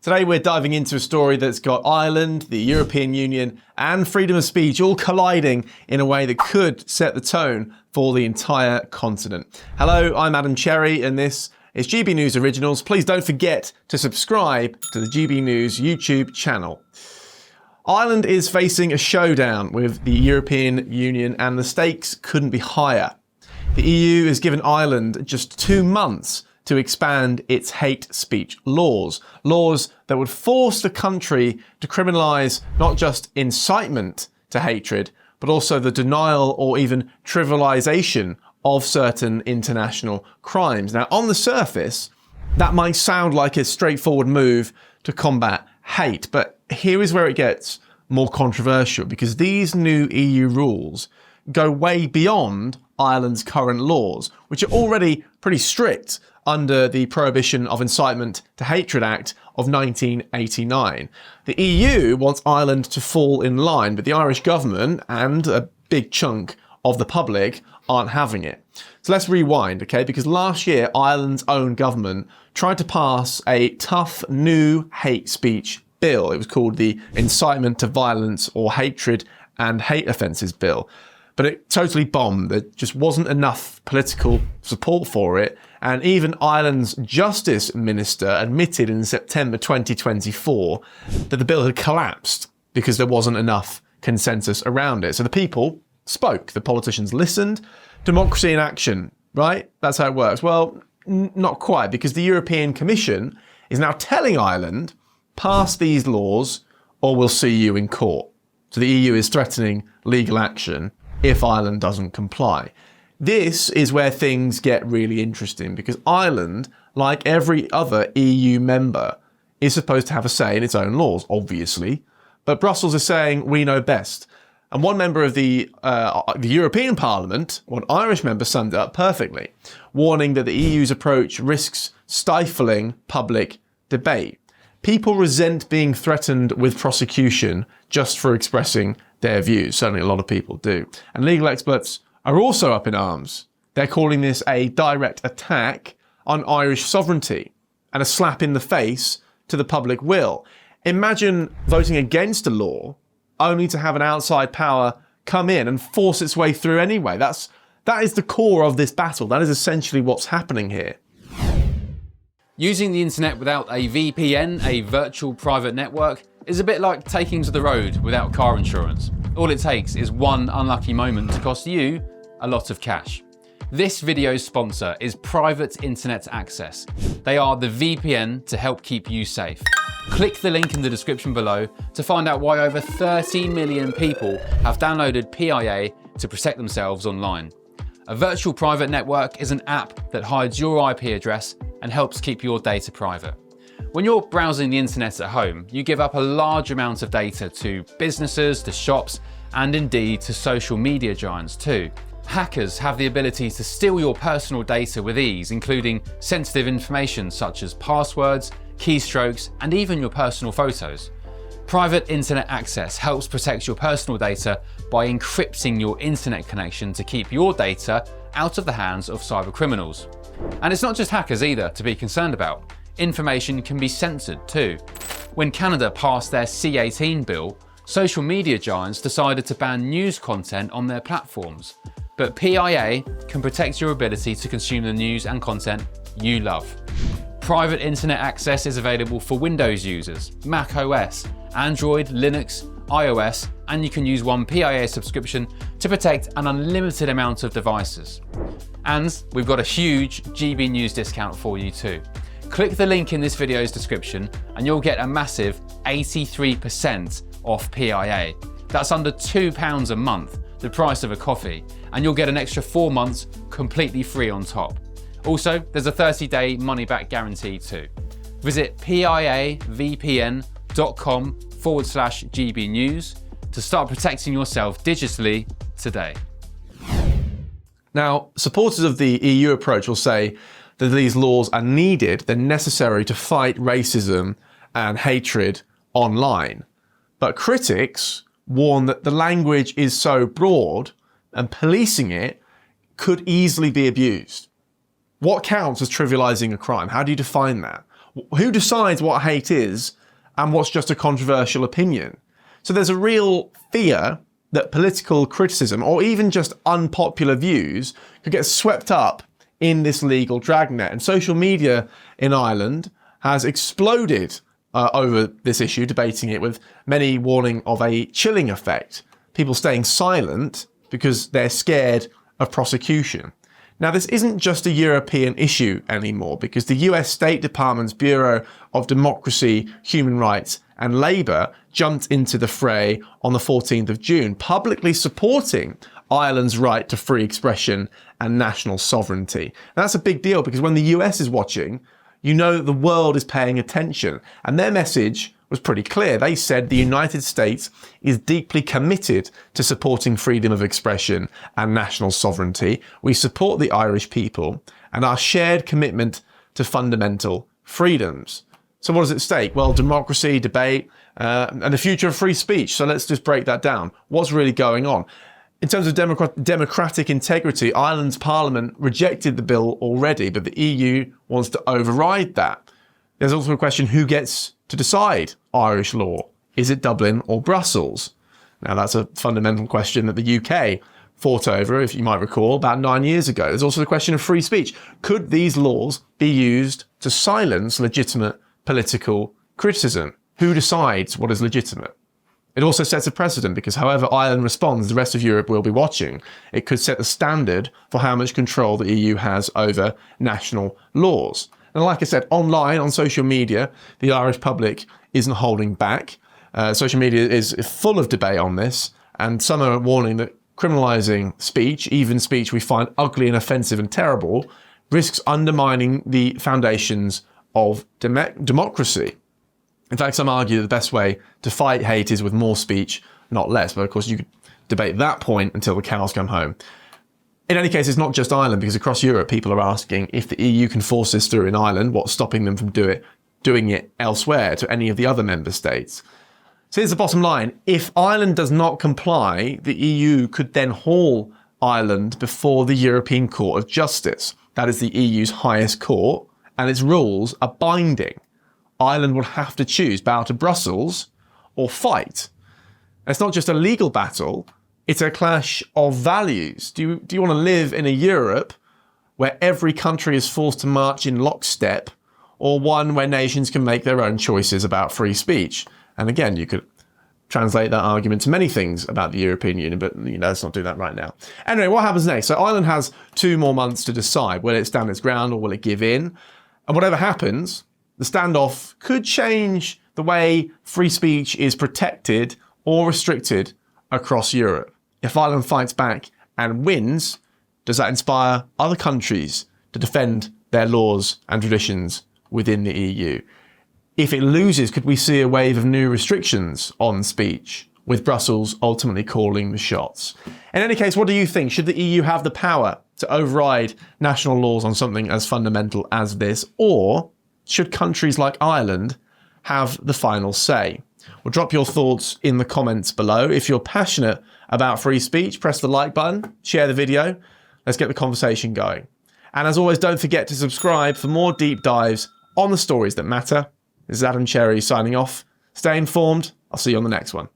Today we're diving into a story that's got Ireland, the European Union and freedom of speech all colliding in a way that could set the tone for the entire continent. Hello, I'm Adam Cherry and this is GB News Originals. Please don't forget to subscribe to the GB News YouTube channel. Ireland is facing a showdown with the European Union and the stakes couldn't be higher. The EU has given Ireland just 2 months to expand its hate speech laws that would force the country to criminalise not just incitement to hatred, but also the denial or even trivialisation of certain international crimes. Now, on the surface, that might sound like a straightforward move to combat hate, but here is where it gets more controversial, because these new EU rules go way beyond Ireland's current laws, which are already pretty strict under the Prohibition of Incitement to Hatred Act of 1989. The EU wants Ireland to fall in line, but the Irish government and a big chunk of the public aren't having it. So let's rewind, okay? Because last year, Ireland's own government tried to pass a tough new hate speech bill. It was called the Incitement to Violence or Hatred and Hate Offences Bill. But it totally bombed. There just wasn't enough political support for it. And even Ireland's Justice Minister admitted in September 2024 that the bill had collapsed because there wasn't enough consensus around it. So the people spoke, the politicians listened. Democracy in action, right? That's how it works. Well, not quite, because the European Commission is now telling Ireland, pass these laws or we'll see you in court. So the EU is threatening legal action if Ireland doesn't comply. This is where things get really interesting, because Ireland, like every other EU member, is supposed to have a say in its own laws, obviously. But Brussels is saying, we know best. And one member of the European Parliament, one Irish member, summed it up perfectly, warning that the EU's approach risks stifling public debate. People resent being threatened with prosecution just for expressing their views. Certainly a lot of people do. And legal experts are also up in arms. They're calling this a direct attack on Irish sovereignty and a slap in the face to the public will. Imagine voting against a law only to have an outside power come in and force its way through anyway. That is the core of this battle. That is essentially what's happening here. Using the internet without a VPN, a virtual private network, is a bit like taking to the road without car insurance. All it takes is one unlucky moment to cost you a lot of cash. This video's sponsor is Private Internet Access. They are the VPN to help keep you safe. Click the link in the description below to find out why over 30 million people have downloaded PIA to protect themselves online. A virtual private network is an app that hides your IP address and helps keep your data private. When you're browsing the internet at home, you give up a large amount of data to businesses, to shops, and indeed to social media giants too. Hackers have the ability to steal your personal data with ease, including sensitive information such as passwords, keystrokes, and even your personal photos. Private Internet Access helps protect your personal data by encrypting your internet connection to keep your data out of the hands of cybercriminals. And it's not just hackers either to be concerned about. Information can be censored too. When Canada passed their C-18 bill, social media giants decided to ban news content on their platforms. But PIA can protect your ability to consume the news and content you love. Private Internet Access is available for Windows users, Mac OS, Android, Linux, iOS, and you can use one PIA subscription to protect an unlimited amount of devices. And we've got a huge GB News discount for you too. Click the link in this video's description and you'll get a massive 83% off PIA. That's under £2 a month, the price of a coffee, and you'll get an extra 4 months completely free on top. Also, there's a 30-day money-back guarantee too. Visit piavpn.com/GB News to start protecting yourself digitally today. Now, supporters of the EU approach will say that these laws are needed, they're necessary to fight racism and hatred online. But critics warn that the language is so broad and policing it could easily be abused. What counts as trivializing a crime? How do you define that? Who decides what hate is and what's just a controversial opinion? So there's a real fear that political criticism or even just unpopular views could get swept up in this legal dragnet. And social media in Ireland has exploded over this issue, debating it, with many warning of a chilling effect. People staying silent because they're scared of prosecution. Now, this isn't just a European issue anymore, because the US State Department's Bureau of Democracy, Human Rights and Labour jumped into the fray on the 14th of June, publicly supporting Ireland's right to free expression and national sovereignty. Now, that's a big deal, because when the US is watching, you know that the world is paying attention. And their message was pretty clear. They said the United States is deeply committed to supporting freedom of expression and national sovereignty. We support the Irish people and our shared commitment to fundamental freedoms. So what is at stake? Well, democracy, debate, and the future of free speech. So let's just break that down. What's really going on? In terms of democratic integrity, Ireland's parliament rejected the bill already, but the EU wants to override that. There's also a question: who gets to decide Irish law? Is it Dublin or Brussels? Now, that's a fundamental question that the UK fought over, if you might recall, about 9 years ago. There's also the question of free speech. Could these laws be used to silence legitimate political criticism? Who decides what is legitimate? It also sets a precedent, because however Ireland responds, the rest of Europe will be watching. It could set the standard for how much control the EU has over national laws. And like I said, online, on social media, the Irish public isn't holding back. Social media is full of debate on this, and some are warning that criminalising speech, even speech we find ugly and offensive and terrible, risks undermining the foundations of democracy. In fact, some argue that the best way to fight hate is with more speech, not less. But of course, you could debate that point until the cows come home. In any case, it's not just Ireland, because across Europe, people are asking if the EU can force this through in Ireland, what's stopping them from doing it elsewhere to any of the other member states. So here's the bottom line. If Ireland does not comply, the EU could then haul Ireland before the European Court of Justice. That is the EU's highest court, and its rules are binding. Ireland will have to choose: bow to Brussels or fight. It's not just a legal battle, it's a clash of values. Do you want to live in a Europe where every country is forced to march in lockstep, or one where nations can make their own choices about free speech? And again, you could translate that argument to many things about the European Union, but let's not do that right now. Anyway, what happens next? So Ireland has 2 more months to decide. Will it stand its ground or will it give in? And whatever happens, the standoff could change the way free speech is protected or restricted across Europe. If Ireland fights back and wins, does that inspire other countries to defend their laws and traditions within the EU? If it loses, could we see a wave of new restrictions on speech, with Brussels ultimately calling the shots? In any case, what do you think? Should the EU have the power to override national laws on something as fundamental as this, or should countries like Ireland have the final say? Well, drop your thoughts in the comments below. If you're passionate about free speech, press the like button, share the video. Let's get the conversation going. And as always, don't forget to subscribe for more deep dives on the stories that matter. This is Adam Cherry signing off. Stay informed. I'll see you on the next one.